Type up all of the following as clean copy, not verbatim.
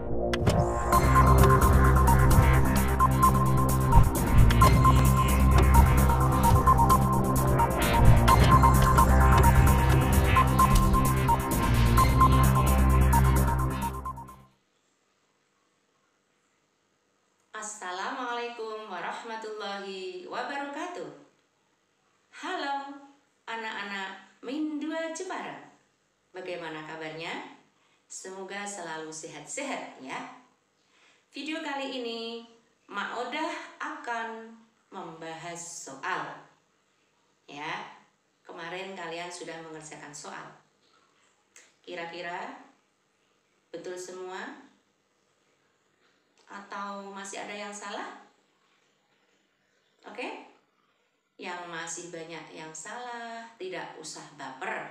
Assalamualaikum warahmatullahi wabarakatuh. Halo anak-anak Min 2 Jepara. Bagaimana kabarnya? Semoga selalu sehat-sehat ya. Video kali ini Mak Odah akan membahas soal. Ya, kemarin kalian sudah mengerjakan soal. Kira-kira betul semua? Atau masih ada yang salah? Oke? Yang masih banyak yang salah, tidak usah baper.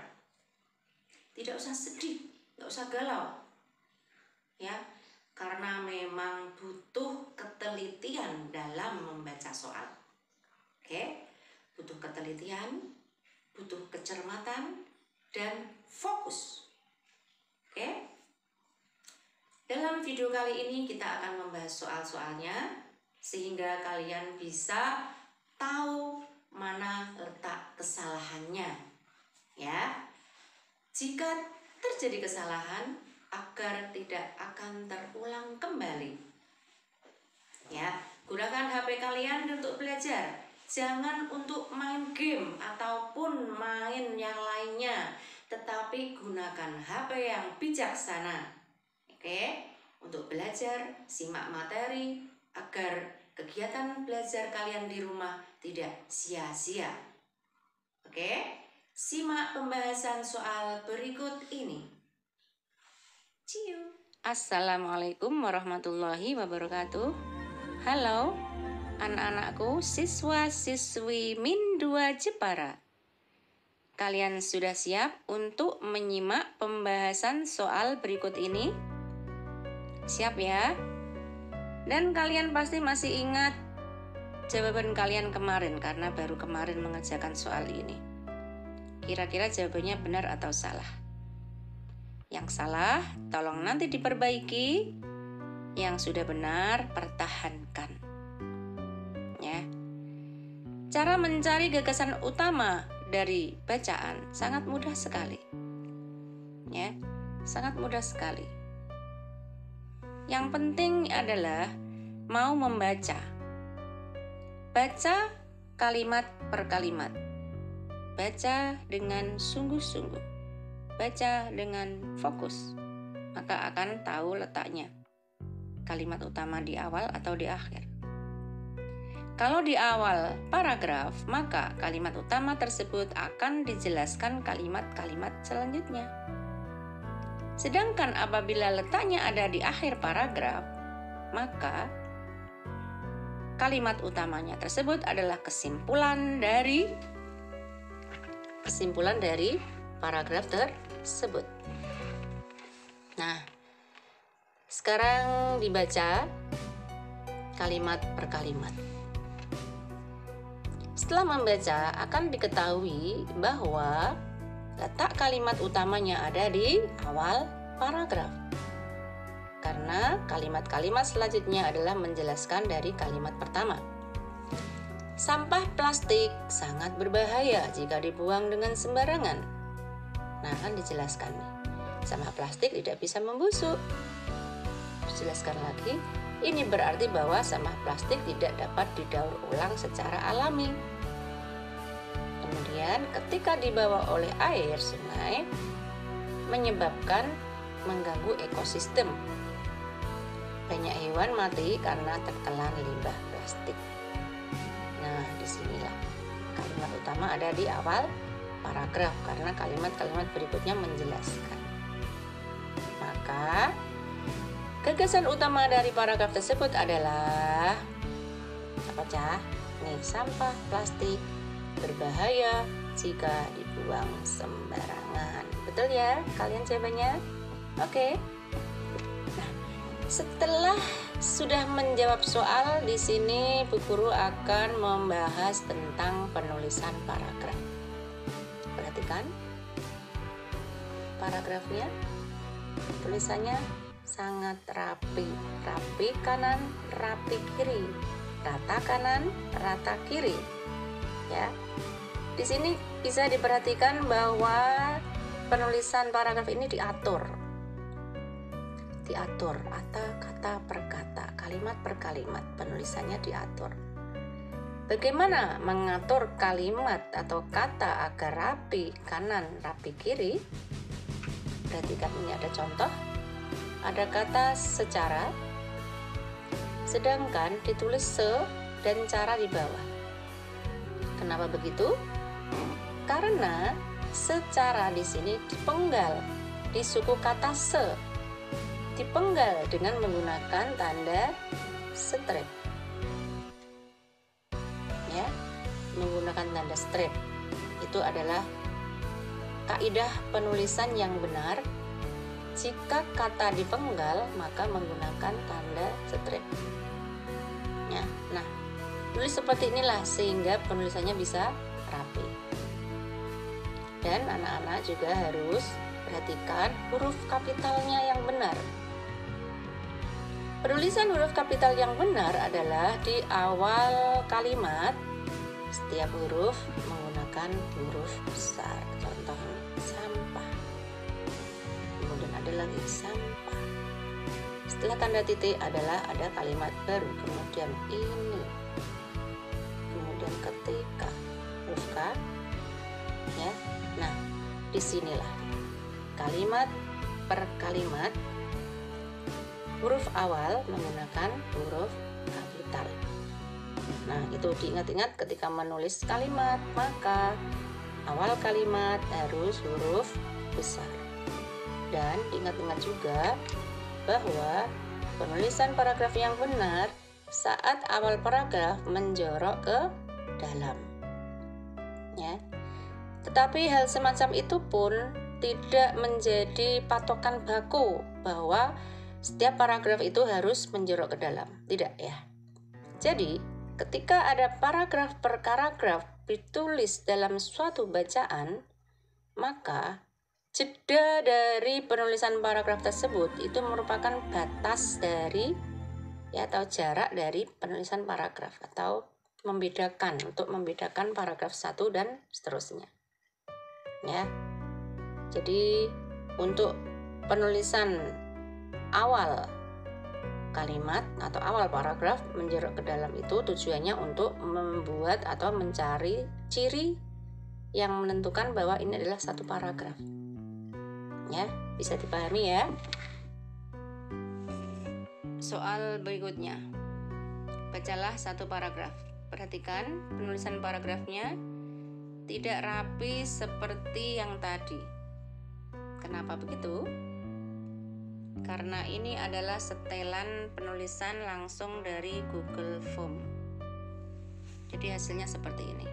Tidak usah sedih, nggak usah galau. Ya, karena memang butuh ketelitian dalam membaca soal. Oke? Butuh ketelitian, butuh kecermatan, dan fokus. Oke? Dalam video kali ini kita akan membahas soal-soalnya sehingga kalian bisa tahu mana letak kesalahannya. Ya. Jika terjadi kesalahan agar tidak akan terulang kembali. Ya, gunakan HP kalian untuk belajar. Jangan untuk main game ataupun main yang lainnya, tetapi gunakan HP yang bijaksana. Oke, untuk belajar, simak materi agar kegiatan belajar kalian di rumah tidak sia-sia. Oke, simak pembahasan soal berikut ini. Ciu. Assalamualaikum warahmatullahi wabarakatuh. Halo anak-anakku, siswa-siswi Min 2 Jepara. Kalian sudah siap untuk menyimak pembahasan soal berikut ini? Siap ya? Dan kalian pasti masih ingat jawaban kalian kemarin karena baru kemarin mengerjakan soal ini. Kira-kira jawabannya benar atau salah? Yang salah, tolong nanti diperbaiki. Yang sudah benar, pertahankan. Ya. Cara mencari gagasan utama dari bacaan sangat mudah sekali. Ya, sangat mudah sekali. Yang penting adalah mau membaca. Baca kalimat per kalimat. Baca dengan sungguh-sungguh. Baca dengan fokus. Maka akan tahu letaknya. Kalimat utama di awal atau di akhir. Kalau di awal paragraf, maka kalimat utama tersebut akan dijelaskan kalimat-kalimat selanjutnya. Sedangkan apabila letaknya ada di akhir paragraf, maka kalimat utamanya tersebut adalah kesimpulan dari paragraf tersebut. Nah, sekarang dibaca kalimat per kalimat. Setelah membaca akan diketahui bahwa letak kalimat utamanya ada di awal paragraf. Karena kalimat-kalimat selanjutnya adalah menjelaskan dari kalimat pertama. Sampah plastik sangat berbahaya jika dibuang dengan sembarangan. Nah, akan dijelaskan nih. Sampah plastik tidak bisa membusuk. Dijelaskan lagi, ini berarti bahwa sampah plastik tidak dapat didaur ulang secara alami. Kemudian ketika dibawa oleh air sungai menyebabkan mengganggu ekosistem. Banyak hewan mati karena tertelan limbah plastik. Nah, disinilah kalimat utama ada di awal paragraf karena kalimat-kalimat berikutnya menjelaskan. Maka gagasan utama dari paragraf tersebut adalah apa, Cah? Nih, sampah plastik berbahaya jika dibuang sembarangan. Betul ya kalian jawabannya? Oke. Nah, setelah sudah menjawab soal, di sini Bu Guru akan membahas tentang penulisan paragraf. Perhatikan paragrafnya, tulisannya sangat rapi. Rapi kanan, rapi kiri. Rata kanan, rata kiri. Ya. Di sini bisa diperhatikan bahwa penulisan paragraf ini diatur atau kata per kata, kalimat per kalimat, penulisannya diatur. Bagaimana mengatur kalimat atau kata agar rapi kanan, rapi kiri? Perhatikan, ini ada contoh. Ada kata secara, sedangkan ditulis se dan cara di bawah. Kenapa begitu? Karena secara di sini dipenggal di suku kata se, dipenggal dengan menggunakan tanda strip. Ya, menggunakan tanda strip. Itu adalah kaidah penulisan yang benar. Jika kata dipenggal, maka menggunakan tanda strip. Ya, nah, tulis seperti inilah sehingga penulisannya bisa rapi. Dan anak-anak juga harus perhatikan huruf kapitalnya yang benar. Penulisan huruf kapital yang benar adalah di awal kalimat setiap huruf menggunakan huruf besar. Contoh sampah. Kemudian ada lagi sampah. Setelah tanda titik adalah ada kalimat baru. Kemudian ini. Kemudian ketika huruf K. Ya. Nah, disinilah kalimat per kalimat huruf awal menggunakan huruf kapital. Nah, itu diingat-ingat ketika menulis kalimat, maka awal kalimat harus huruf besar. Dan diingat-ingat juga bahwa penulisan paragraf yang benar saat awal paragraf menjorok ke dalam. Ya. Tetapi hal semacam itu pun tidak menjadi patokan baku bahwa setiap paragraf itu harus menjorok ke dalam. Tidak ya. Jadi, ketika ada paragraf per paragraf ditulis dalam suatu bacaan, maka jeda dari penulisan paragraf tersebut itu merupakan batas dari atau jarak dari penulisan paragraf atau untuk membedakan paragraf satu dan seterusnya. Ya. Jadi, untuk penulisan awal kalimat atau awal paragraf menjorok ke dalam itu tujuannya untuk membuat atau mencari ciri yang menentukan bahwa ini adalah satu paragraf. Ya, bisa dipahami ya. Soal berikutnya. Bacalah satu paragraf. Perhatikan penulisan paragrafnya tidak rapi seperti yang tadi. Kenapa begitu? Karena ini adalah setelan penulisan langsung dari Google Form. Jadi hasilnya seperti ini.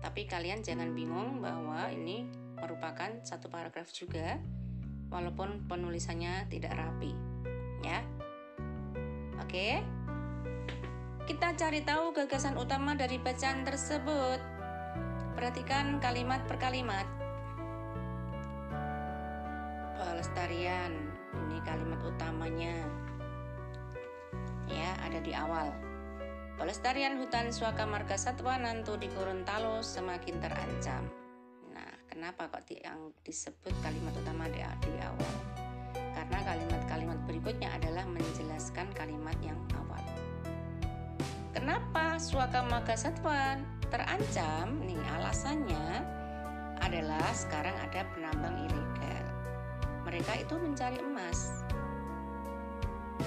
Tapi kalian jangan bingung bahwa ini merupakan satu paragraf juga, walaupun penulisannya tidak rapi. Ya. Oke. Kita cari tahu gagasan utama dari bacaan tersebut. Perhatikan kalimat per kalimat. Pelestarian. Ini kalimat utamanya. Ya, ada di awal. Pelestarian hutan Suaka Marga Satwa Nantu di Gorontalo semakin terancam. Nah, kenapa kok yang disebut kalimat utama di awal? Karena kalimat-kalimat berikutnya adalah menjelaskan kalimat yang awal. Kenapa Suaka Marga Satwa terancam? Nih, alasannya adalah sekarang ada penambang ilegal. Mereka itu mencari emas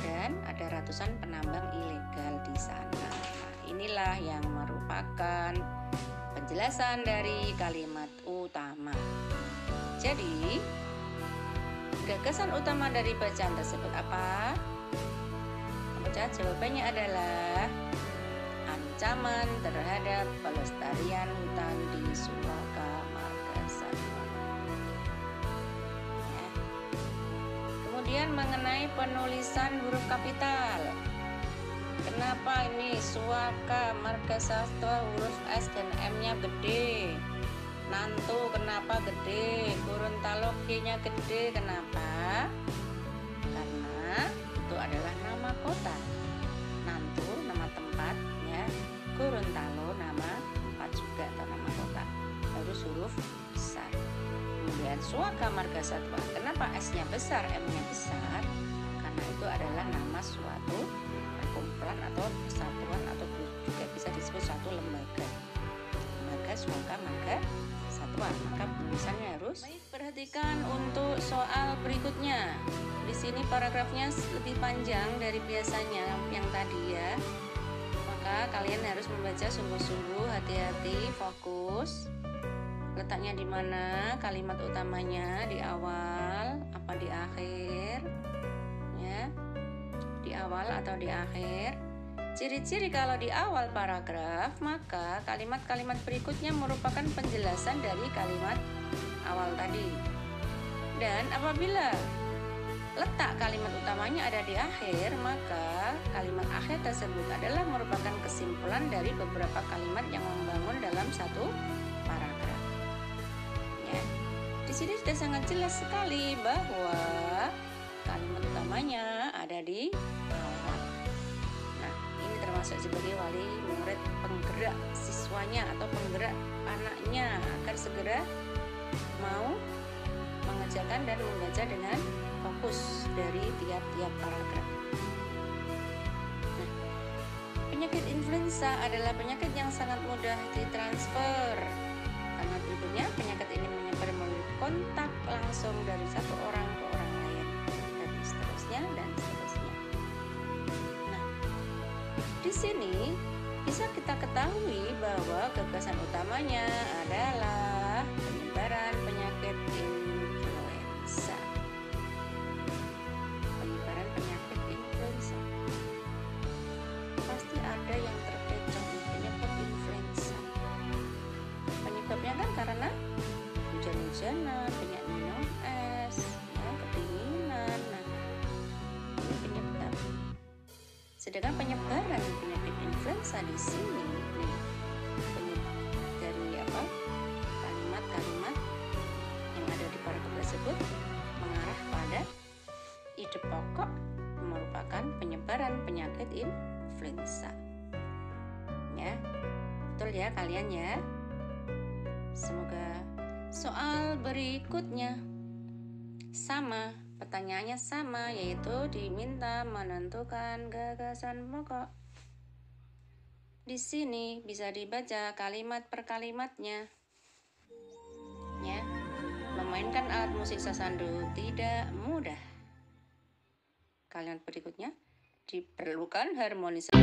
dan ada ratusan penambang ilegal di sana. Nah, inilah yang merupakan penjelasan dari kalimat utama. Jadi, gagasan utama dari bacaan tersebut apa? Jawabannya adalah ancaman terhadap pelestarian hutan di Suaka Marga Satwa. Kemudian mengenai penulisan huruf kapital. Kenapa ini Suaka Marga Satwa huruf S dan M-nya gede? Nantu kenapa gede? Gorontalo G-nya gede, kenapa? Karena Kesatuan. Kenapa S-nya besar, M-nya besar? Karena itu adalah nama suatu perkumpulan atau persatuan atau juga bisa disebut suatu lembaga. Lembaga, suaka, marga, satuan. Maka penulisannya harus baik. Perhatikan untuk soal berikutnya. Di sini paragrafnya lebih panjang dari biasanya yang tadi ya. Maka kalian harus membaca sungguh-sungguh, hati-hati, fokus. Letaknya di mana? Kalimat utamanya di awal apa di akhir? Ya. Di awal atau di akhir? Ciri-ciri kalau di awal paragraf, maka kalimat-kalimat berikutnya merupakan penjelasan dari kalimat awal tadi. Dan apabila letak kalimat utamanya ada di akhir, maka kalimat akhir tersebut adalah merupakan kesimpulan dari beberapa kalimat yang membangun dalam satu paragraf. Ya. Di sini sudah sangat jelas sekali bahwa kalimat utamanya ada di awal. Nah, ini termasuk sebagai wali murid penggerak siswanya atau penggerak anaknya agar segera mau mengerjakan dan membaca dengan fokus dari tiap-tiap paragraf. Nah, penyakit influenza adalah penyakit yang sangat mudah ditransfer. Karena berikutnya penyakit ini menyebar melalui kontak langsung dari satu orang ke orang lain, dan seterusnya dan seterusnya. Nah, di sini bisa kita ketahui bahwa gagasan utamanya adalah penyebaran penyakit influenza. Penyebaran penyakit influenza. Pasti ada yang terkecoh penyebab influenza. Penyebabnya kan karena hujan-hujanan, banyak minum es, ya, kedinginan. Nah, ini penyebab. Sedangkan penyebaran penyakit influenza di sini dari kalimat-kalimat yang ada di paragraf tersebut mengarah pada ide pokok merupakan penyebaran penyakit influenza. Ya, betul ya kalian ya. Semoga soal berikutnya sama. Pertanyaannya sama, yaitu diminta menentukan gagasan pokok. Di sini bisa dibaca kalimat per kalimatnya. Ya, memainkan alat musik sasando tidak mudah. Kalimat berikutnya diperlukan harmonisasi.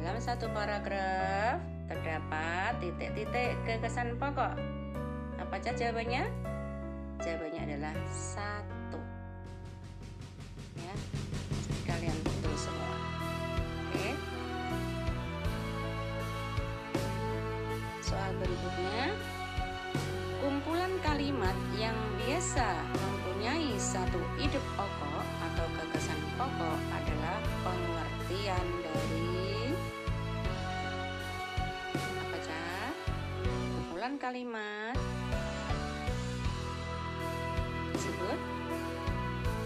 dalam satu paragraf terdapat titik-titik gagasan pokok. Apa saja jawabannya? Jawabannya adalah 1. Ya, kalian betul semua. Oke. Soal berikutnya, kumpulan kalimat yang biasa mempunyai satu ide pokok atau gagasan pokok adalah pengertian dari apa saja? Kumpulan kalimat disebut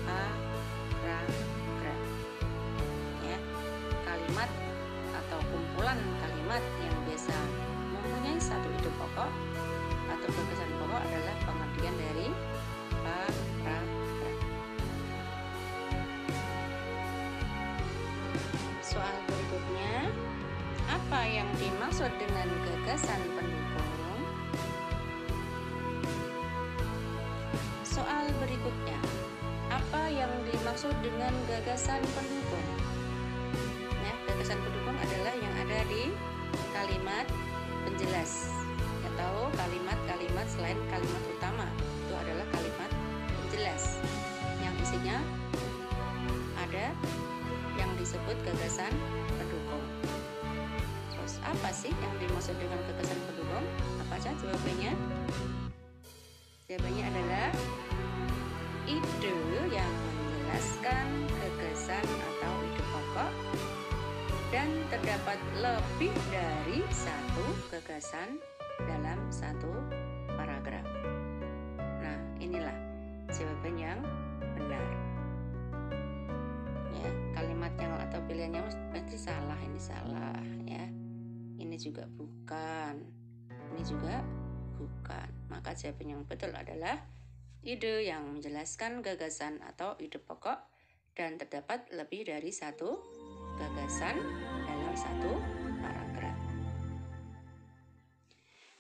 paragraf. Ya, kalimat atau kumpulan kalimat yang biasa mempunyai satu ide pokok atau gagasan pokok adalah pengertian dari paragraf. Soal berikutnya, apa yang dimaksud dengan gagasan pendukung? Soal berikutnya, apa yang dimaksud dengan gagasan pendukung? Nah, gagasan pendukung adalah yang ada di kalimat penjelas atau kalimat-kalimat selain kalimat utama. Itu adalah kalimat penjelas yang isinya ada yang disebut gagasan pendukung. Terus apa sih yang dimaksud dengan gagasan pendukung? Apa saja jawabannya? Jawabannya adalah ide yang menjelaskan gagasan atau ide pokok dan terdapat lebih dari satu gagasan dalam satu paragraf. Nah, inilah jawaban yang benar. Ya, kalimat yang atau pilihannya pasti salah, ini salah ya. Ini juga bukan. Ini juga bukan. Maka jawaban yang betul adalah ide yang menjelaskan gagasan atau ide pokok dan terdapat lebih dari satu gagasan dalam satu paragraf.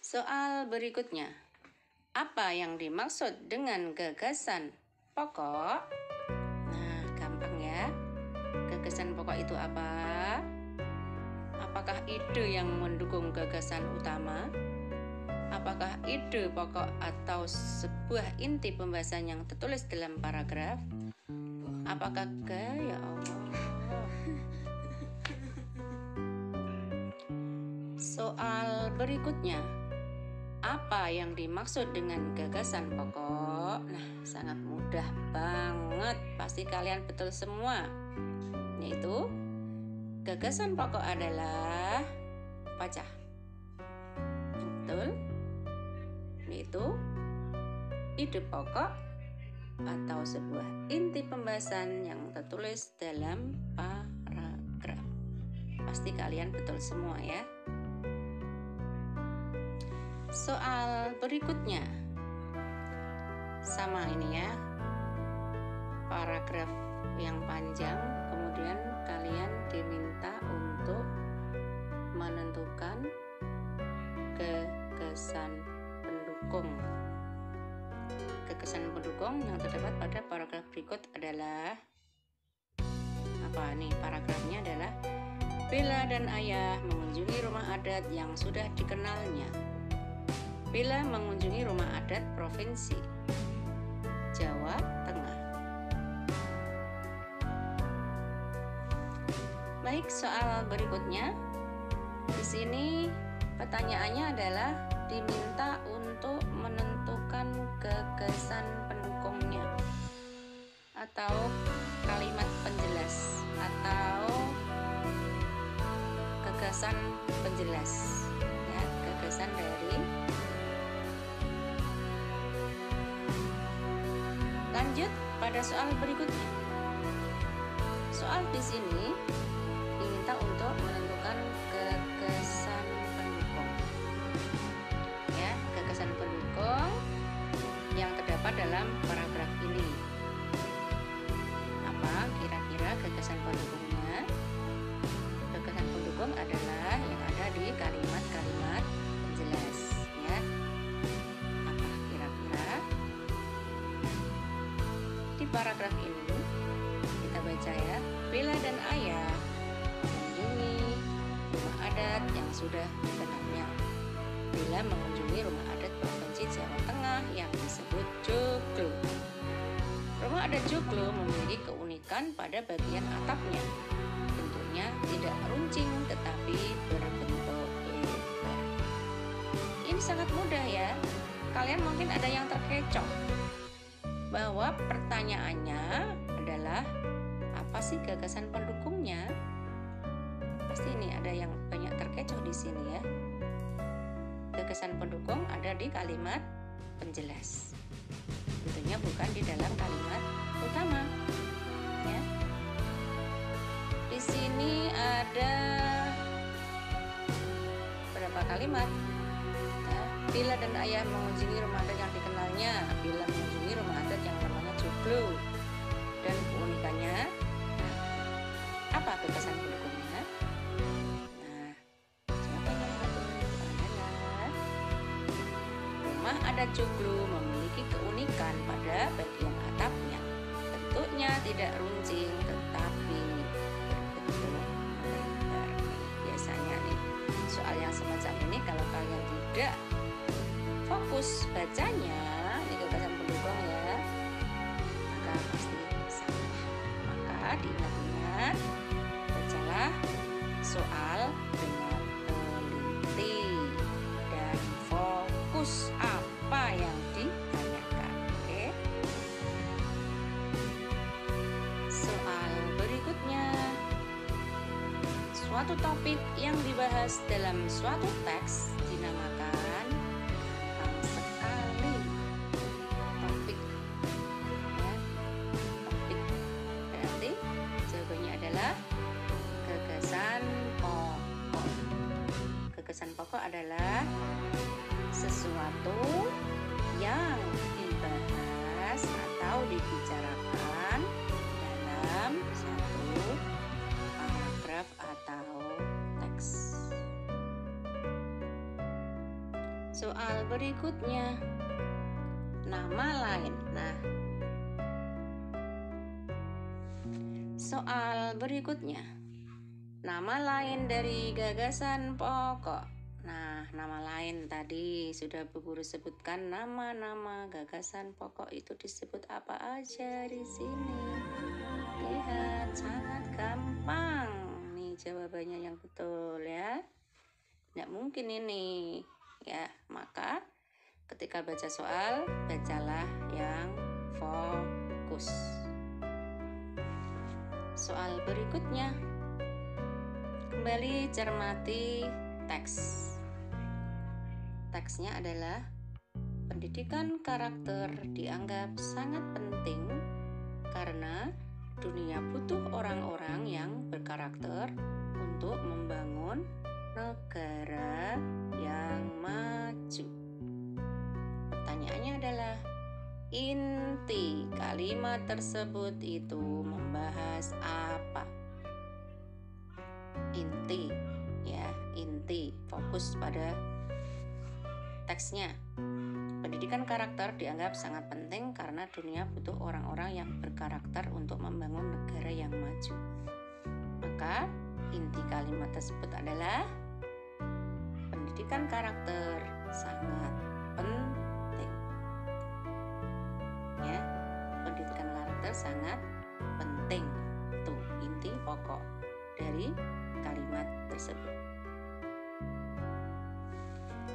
Soal berikutnya, apa yang dimaksud dengan gagasan pokok? Nah, gampang ya. Gagasan pokok itu apa? Apakah ide yang mendukung gagasan utama? Apakah ide pokok atau sebuah inti pembahasan yang tertulis dalam paragraf? Apakah ya Allah? Soal berikutnya, apa yang dimaksud dengan gagasan pokok? Nah, sangat mudah banget, pasti kalian betul semua. Yaitu gagasan pokok adalah baca. Betul? Yaitu ide pokok atau sebuah inti pembahasan yang tertulis dalam paragraf. Pasti kalian betul semua ya. Soal berikutnya sama ini ya, paragraf yang panjang, kemudian kalian diminta untuk menentukan gagasan pendukung. Gagasan pendukung yang terdapat pada paragraf berikut adalah apa nih? Paragrafnya adalah Bella dan ayah mengunjungi rumah adat yang sudah dikenalnya. Bella mengunjungi rumah adat provinsi Jawa Tengah. Baik, soal berikutnya. Di sini pertanyaannya adalah diminta untuk menentukan gagasan pendukungnya atau kalimat penjelas atau gagasan penjelas ya, gagasan dari. Lanjut pada soal berikutnya. Soal di sini diminta untuk menentukan gagasan pendukung. Ya, gagasan pendukung yang terdapat dalam paragraf ini. Apa kira-kira gagasan pendukungnya? Gagasan pendukung adalah yang ada di kalimat-kalimat penjelas ya. Apa kira-kira? Di paragraf ini kita baca ya, Bella dan ayah mengunjungi yang sudah dikenalnya bila mengunjungi rumah adat Provinsi Jawa Tengah yang disebut joglo. Rumah adat joglo memiliki keunikan pada bagian atapnya. Bentuknya tidak runcing tetapi berbentuk lebar. Ini sangat mudah ya. Kalian mungkin ada yang terkecoh bahwa pertanyaannya adalah apa sih gagasan pendukungnya? Pasti ini ada yang banyak terkecoh di sini ya. Gagasan pendukung ada di kalimat penjelas. Tentunya bukan di dalam kalimat utama. Ya. Di sini ada berapa kalimat? Ya. Bila dan ayah mengunjungi rumah adat yang dikenalnya, bila mengunjungi rumah adat yang namanya joglo. Dan keunikannya, apa gagasan pendukungnya? Nah, jawabannya adalah rumah adat joglo memiliki keunikan pada bagian atapnya. Bentuknya tidak runcing tetapi berbentuk lebar. Biasanya nih soal yang semacam ini kalau kalian tidak fokus bacanya, ini gagasan pendukung ya, maka pasti salah. Maka diingat-ingat, bacalah soal dengan teliti dan fokus apa yang ditanyakan. Oke. Soal berikutnya, suatu topik yang dibahas dalam suatu teks dinamakan sekali topik. Ya, topik berarti jawabannya adalah gagasan pokok. Gagasan pokok adalah sesuatu yang dibahas atau dibicarakan dalam satu paragraf atau teks. Soal berikutnya, nama lain. Nah, soal berikutnya, nama lain dari gagasan pokok. Nah, nama lain tadi sudah Bu Guru sebutkan, nama-nama gagasan pokok itu disebut apa aja di sini. Lihat, sangat gampang. Nih jawabannya yang betul ya. Nggak mungkin ini. Ya, maka ketika baca soal, bacalah yang fokus. Soal berikutnya, kembali cermati teks. Teksnya adalah pendidikan karakter dianggap sangat penting karena dunia butuh orang-orang yang berkarakter untuk membangun negara yang maju. Pertanyaannya adalah, inti kalimat tersebut itu membahas apa? Inti, ya, inti. Fokus pada teksnya. Pendidikan karakter dianggap sangat penting karena dunia butuh orang-orang yang berkarakter untuk membangun negara yang maju. Maka inti kalimat tersebut adalah pendidikan karakter sangat penting. Ya, pendidikan karakter sangat penting. Itu inti pokok dari kalimat tersebut.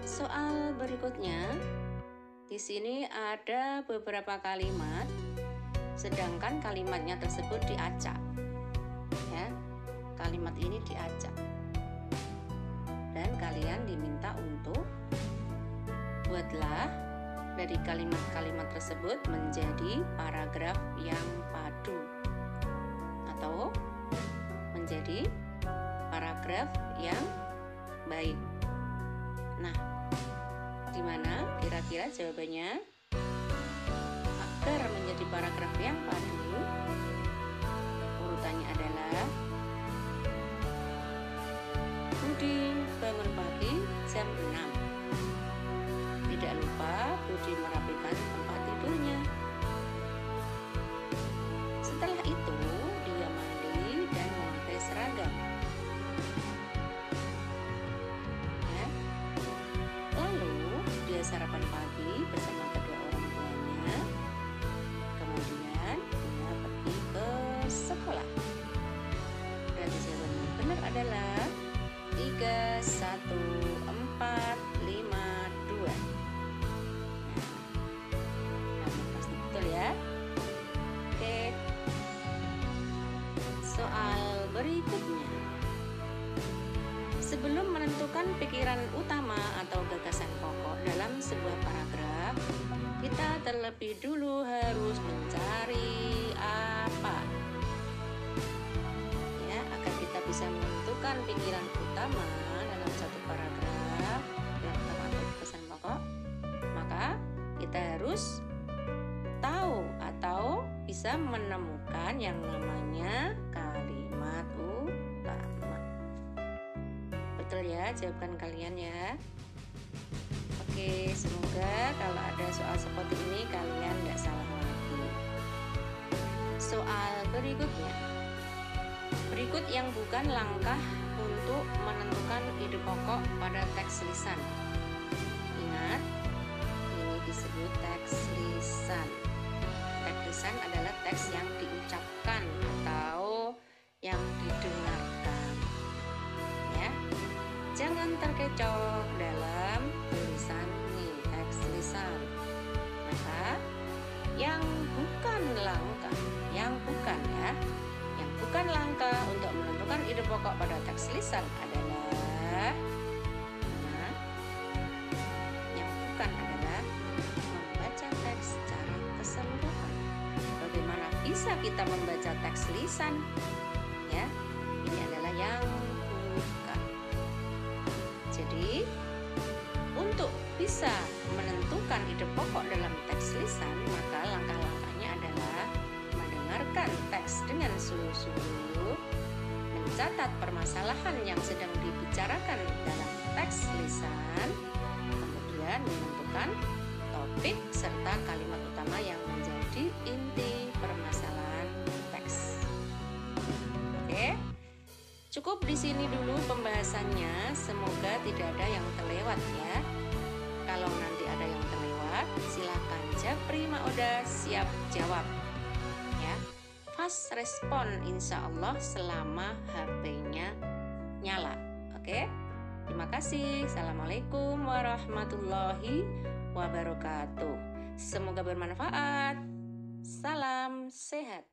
Soal berikutnya, di sini ada beberapa kalimat, sedangkan kalimatnya tersebut diacak. Ya, kalimat ini diacak. Dan kalian diminta untuk buatlah dari kalimat-kalimat tersebut menjadi paragraf yang padu atau menjadi paragraf yang baik. Nah, di mana kira-kira jawabannya? Agar menjadi paragraf yang padu, urutannya adalah Budi bangun pagi jam 6. Tidak lupa Budi merapikan tempat tidurnya. Setelah itu dia mandi dan memakai seragam. adalah 3, 1, 4, 5, 2. Nah, pasti betul ya. Oke. Soal berikutnya. Sebelum menentukan pikiran utama atau gagasan pokok dalam sebuah paragraf, kita terlebih dulu harus mencari apa? Ya, agar kita bisa menentukan pikiran utama dalam satu paragraf, pikiran utama atau gagasan pokok, maka kita harus tahu atau bisa menemukan yang namanya kalimat utama. Betul ya jawaban kalian ya. Oke, semoga kalau ada soal seperti ini kalian nggak salah lagi. Soal berikutnya. Berikut yang bukan langkah untuk menentukan ide pokok pada teks lisan. Ingat, ini disebut teks lisan. Teks lisan adalah teks yang diucapkan atau yang didengarkan. Ya. Jangan terkecoh dalam tulisan nih, teks lisan. Maka yang bukan langkah untuk menentukan ide pokok pada teks lisan adalah membaca teks secara keseluruhan. Bagaimana bisa kita membaca teks lisan? Ya, ini adalah yang bukan. Jadi, untuk bisa menentukan ide pokok dalam teks lisan, maka langkah-langkahnya adalah mendengarkan teks dengan sungguh-sungguh, mencatat permasalahan yang sedang dibicarakan dalam teks lisan, kemudian menentukan topik serta kalimat utama yang menjadi inti permasalahan teks. Oke, cukup di sini dulu pembahasannya. Semoga tidak ada yang terlewat ya. Kalau nanti ada yang terlewat, silakan Japri Mauda siap jawab. Ya, fast respon insya Allah selama HP-nya nyala. Oke, terima kasih. Assalamualaikum warahmatullahi wabarakatuh. Semoga bermanfaat. Salam sehat.